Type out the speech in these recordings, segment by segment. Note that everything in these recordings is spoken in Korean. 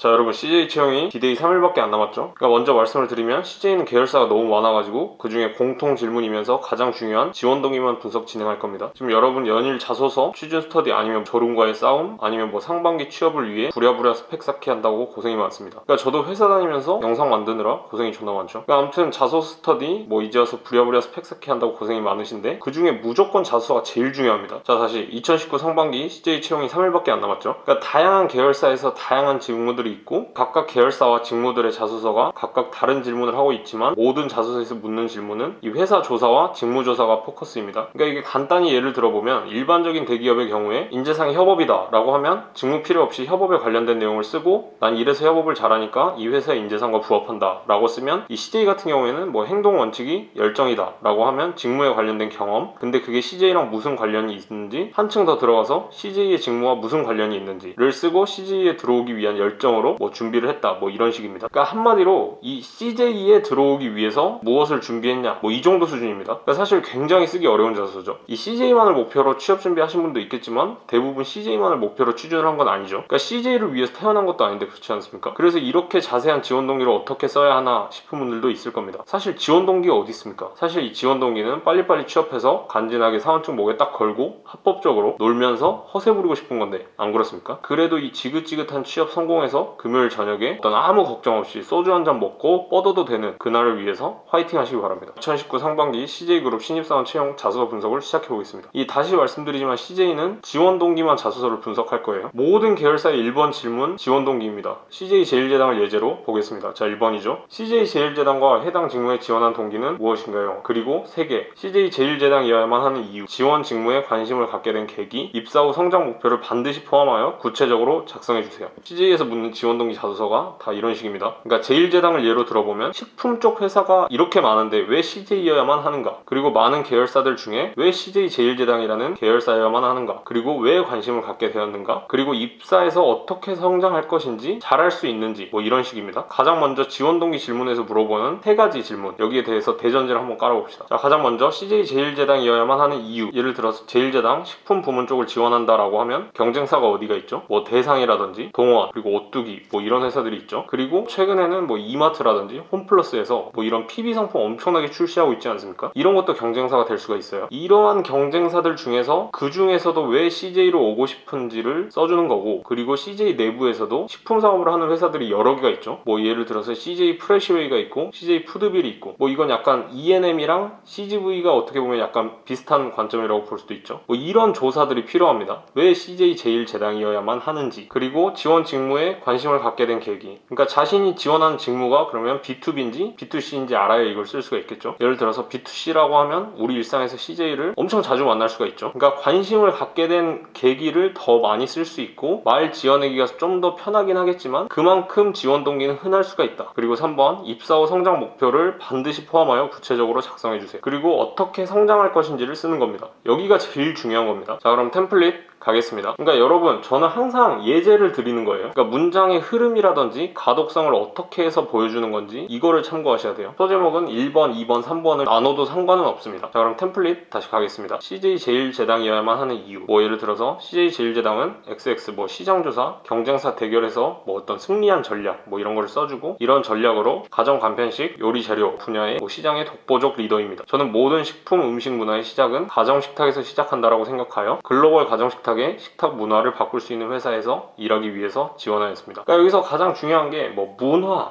자, 여러분, CJ 채용이 D-Day 3일밖에 안 남았죠. 그러니까 먼저 말씀을 드리면 CJ는 계열사가 너무 많아가지고 그 중에 공통 질문이면서 가장 중요한 지원 동기만 분석 진행할 겁니다. 지금 여러분 연일 자소서, 취준 스터디 아니면 졸음과의 싸움 아니면 뭐 상반기 취업을 위해 부랴부랴 스펙 쌓기 한다고 고생이 많습니다. 그러니까 저도 회사 다니면서 영상 만드느라 고생이 존나 많죠. 그러니까 아무튼 자소서 스터디 뭐 이제 와서 부랴부랴 스펙 쌓기 한다고 고생이 많으신데 그 중에 무조건 자소서가 제일 중요합니다. 자, 다시 2019 상반기 CJ 채용이 3일밖에 안 남았죠. 그러니까 다양한 계열사에서 다양한 직무들이 있고 각각 계열사와 직무들의 자소서가 각각 다른 질문을 하고 있지만 모든 자소서에서 묻는 질문은 이 회사 조사와 직무 조사가 포커스입니다. 그러니까 이게 간단히 예를 들어보면 일반적인 대기업의 경우에 인재상 협업이다 라고 하면 직무 필요 없이 협업에 관련된 내용을 쓰고 난 이래서 협업을 잘하니까 이 회사의 인재상과 부합한다 라고 쓰면 이 CJ 같은 경우에는 뭐 행동 원칙이 열정이다 라고 하면 직무에 관련된 경험, 근데 그게 CJ랑 무슨 관련이 있는지 한층 더 들어가서 CJ의 직무와 무슨 관련이 있는지를 쓰고 CJ에 들어오기 위한 열정으로 뭐 준비를 했다 뭐 이런 식입니다. 그러니까 한마디로 이 CJ에 들어오기 위해서 무엇을 준비했냐 뭐 이 정도 수준입니다. 그러니까 사실 굉장히 쓰기 어려운 자소서죠. 이 CJ만을 목표로 취업 준비하신 분도 있겠지만 대부분 CJ만을 목표로 취준을 한 건 아니죠. 그러니까 CJ를 위해서 태어난 것도 아닌데 그렇지 않습니까? 그래서 이렇게 자세한 지원 동기를 어떻게 써야 하나 싶은 분들도 있을 겁니다. 사실 지원 동기가 어디 있습니까? 사실 이 지원 동기는 빨리빨리 취업해서 간지나게 사원증 목에 딱 걸고 합법적으로 놀면서 허세 부리고 싶은 건데 안 그렇습니까? 그래도 이 지긋지긋한 취업 성공해서 금요일 저녁에 어떤 아무 걱정 없이 소주 한 잔 먹고 뻗어도 되는 그날을 위해서 화이팅 하시기 바랍니다. 2019 상반기 CJ그룹 신입사원 채용 자소서 분석을 시작해보겠습니다. 다시 말씀드리지만 CJ는 지원 동기만 자소서를 분석할 거예요. 모든 계열사의 1번 질문 지원 동기입니다. CJ 제일제당을 예제로 보겠습니다. 자, 1번이죠. CJ 제일제당과 해당 직무에 지원한 동기는 무엇인가요? 그리고 3개. CJ 제일제당이어야만 하는 이유, 지원 직무에 관심을 갖게 된 계기, 입사 후 성장 목표를 반드시 포함하여 구체적으로 작성해주세요. CJ에서 묻는 지원 동기 자소서가 다 이런 식입니다. 그러니까 제일제당을 예로 들어보면 식품 쪽 회사가 이렇게 많은데 왜 CJ여야만 하는가? 그리고 많은 계열사들 중에 왜 CJ 제일제당이라는 계열사여야만 하는가? 그리고 왜 관심을 갖게 되었는가? 그리고 입사해서 어떻게 성장할 것인지 잘할 수 있는지 뭐 이런 식입니다. 가장 먼저 지원 동기 질문에서 물어보는 3가지 질문, 여기에 대해서 대전제를 한번 깔아봅시다. 자, 가장 먼저 CJ 제일제당이어야만 하는 이유, 예를 들어서 제일제당 식품 부문 쪽을 지원한다 라고 하면 경쟁사가 어디가 있죠? 뭐 대상이라든지 동원, 그리고 오뚜기 뭐 이런 회사들이 있죠. 그리고 최근에는 뭐 이마트라든지 홈플러스에서 뭐 이런 PB 상품 엄청나게 출시하고 있지 않습니까? 이런 것도 경쟁사가 될 수가 있어요. 이러한 경쟁사들 중에서 그 중에서도 왜 CJ로 오고 싶은지를 써주는 거고, 그리고 CJ 내부에서도 식품 사업을 하는 회사들이 여러 개가 있죠. 뭐 예를 들어서 CJ 프레시웨이가 있고 CJ 푸드빌이 있고, 뭐 이건 약간 E&M이랑 CGV가 어떻게 보면 약간 비슷한 관점이라고 볼 수도 있죠. 뭐 이런 조사들이 필요합니다. 왜 CJ 제일제당이어야만 하는지, 그리고 지원 직무에 관심을 갖게 된 계기. 그러니까 자신이 지원하는 직무가 그러면 B2B인지 B2C인지 알아야 이걸 쓸 수가 있겠죠. 예를 들어서 B2C라고 하면 우리 일상에서 CJ를 엄청 자주 만날 수가 있죠. 그러니까 관심을 갖게 된 계기를 더 많이 쓸 수 있고, 말 지어내기가 좀 더 편하긴 하겠지만 그만큼 지원 동기는 흔할 수가 있다. 그리고 3번, 입사 후 성장 목표를 반드시 포함하여 구체적으로 작성해주세요. 그리고 어떻게 성장할 것인지를 쓰는 겁니다. 여기가 제일 중요한 겁니다. 자, 그럼 템플릿 가겠습니다. 그러니까 여러분, 저는 항상 예제를 드리는 거예요. 그러니까 문장의 흐름이라든지 가독성을 어떻게 해서 보여주는 건지 이거를 참고하셔야 돼요. 소제목은 1번, 2번, 3번을 나눠도 상관은 없습니다. 자, 그럼 템플릿 다시 가겠습니다. CJ 제일제당이어야만 하는 이유, 뭐 예를 들어서 CJ 제일제당은 XX 뭐 시장조사, 경쟁사 대결에서 뭐 어떤 승리한 전략 뭐 이런 거를 써주고, 이런 전략으로 가정 간편식, 요리 재료 분야의 뭐 시장의 독보적 리더입니다. 저는 모든 식품 음식 문화의 시작은 가정 식탁에서 시작한다라고 생각하여 글로벌 가정 식탁의 식탁 문화를 바꿀 수 있는 회사에서 일하기 위해서 지원하였습니다. 그러니까 여기서 가장 중요한 게 뭐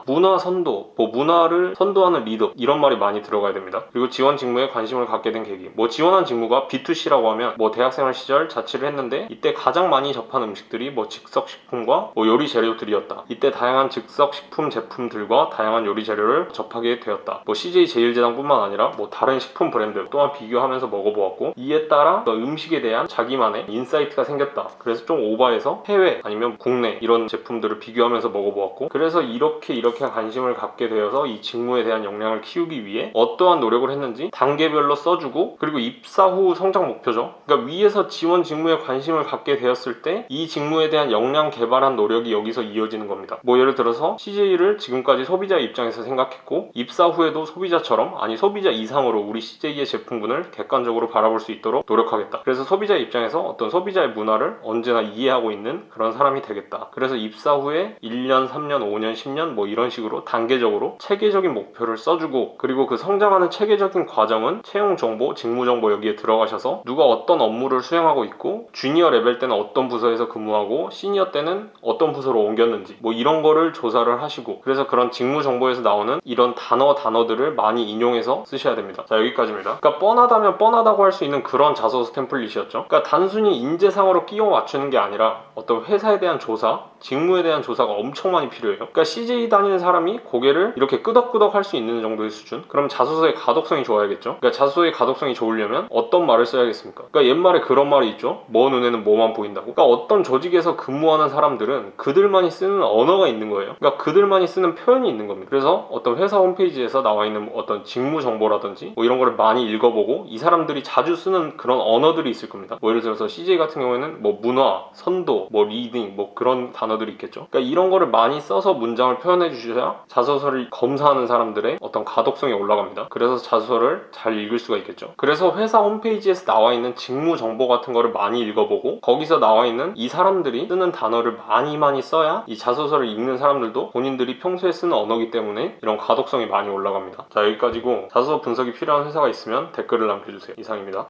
문화 선도, 뭐 문화를 선도하는 리더, 이런 말이 많이 들어가야 됩니다. 그리고 지원 직무에 관심을 갖게 된 계기, 뭐 지원한 직무가 B2C라고 하면 뭐 대학생활 시절 자취를 했는데 이때 가장 많이 접한 음식들이 뭐 즉석식품과 뭐 요리 재료들이었다. 이때 다양한 즉석식품 제품들과 다양한 요리 재료를 접하게 되었다. 뭐 CJ 제일제당뿐만 아니라 뭐 다른 식품 브랜드 또한 비교하면서 먹어보았고, 이에 따라 음식에 대한 자기만의 인사이트가 생겼다. 그래서 좀 오버해서 해외 아니면 국내 이런 제품들을 비교하면서 먹어보았고, 그래서 이렇게 관심을 갖게 되어서 이 직무에 대한 역량을 키우기 위해 어떠한 노력을 했는지 단계별로 써주고, 그리고 입사 후 성장 목표죠. 그러니까 위에서 지원 직무에 관심을 갖게 되었을 때 이 직무에 대한 역량 개발한 노력이 여기서 이어지는 겁니다. 뭐 예를 들어서 CJ를 지금까지 소비자 입장에서 생각했고, 입사 후에도 소비자처럼, 아니 소비자 이상으로 우리 CJ의 제품군을 객관적으로 바라볼 수 있도록 노력하겠다. 그래서 소비자 입장에서 어떤 소비자 소비자의 문화를 언제나 이해하고 있는 그런 사람이 되겠다. 그래서 입사 후에 1년, 3년, 5년, 10년 뭐 이런 식으로 단계적으로 체계적인 목표를 써주고, 그리고 그 성장하는 체계적인 과정은 채용 정보, 직무 정보 여기에 들어가셔서 누가 어떤 업무를 수행하고 있고 주니어 레벨 때는 어떤 부서에서 근무하고 시니어 때는 어떤 부서로 옮겼는지 뭐 이런 거를 조사를 하시고, 그래서 그런 직무 정보에서 나오는 이런 단어들을 많이 인용해서 쓰셔야 됩니다. 자, 여기까지입니다. 그러니까 뻔하다면 뻔하다고 할 수 있는 그런 자소서 템플릿이었죠. 그러니까 단순히 인재상으로 끼워 맞추는 게 아니라 어떤 회사에 대한 조사, 직무에 대한 조사가 엄청 많이 필요해요. 그러니까 CJ 다니는 사람이 고개를 이렇게 끄덕끄덕 할 수 있는 정도의 수준? 그럼 자소서의 가독성이 좋아야겠죠. 그러니까 자소서의 가독성이 좋으려면 어떤 말을 써야겠습니까? 그러니까 옛말에 그런 말이 있죠. 뭐 눈에는 뭐만 보인다고. 그러니까 어떤 조직에서 근무하는 사람들은 그들만이 쓰는 언어가 있는 거예요. 그러니까 그들만이 쓰는 표현이 있는 겁니다. 그래서 어떤 회사 홈페이지에서 나와 있는 어떤 직무 정보라든지 뭐 이런 거를 많이 읽어보고 이 사람들이 자주 쓰는 그런 언어들이 있을 겁니다. 뭐 예를 들어서 CJ 같은 경우에는 뭐 문화, 선도, 뭐 리딩 뭐 그런 단어들이 있겠죠. 그러니까 이런 거를 많이 써서 문장을 표현해 주셔야 자소서를 검사하는 사람들의 어떤 가독성이 올라갑니다. 그래서 자소서를 잘 읽을 수가 있겠죠. 그래서 회사 홈페이지에서 나와 있는 직무 정보 같은 거를 많이 읽어보고 거기서 나와 있는 이 사람들이 쓰는 단어를 많이 써야 이 자소서를 읽는 사람들도 본인들이 평소에 쓰는 언어이기 때문에 이런 가독성이 많이 올라갑니다. 자, 여기까지고 자소서 분석이 필요한 회사가 있으면 댓글을 남겨주세요. 이상입니다.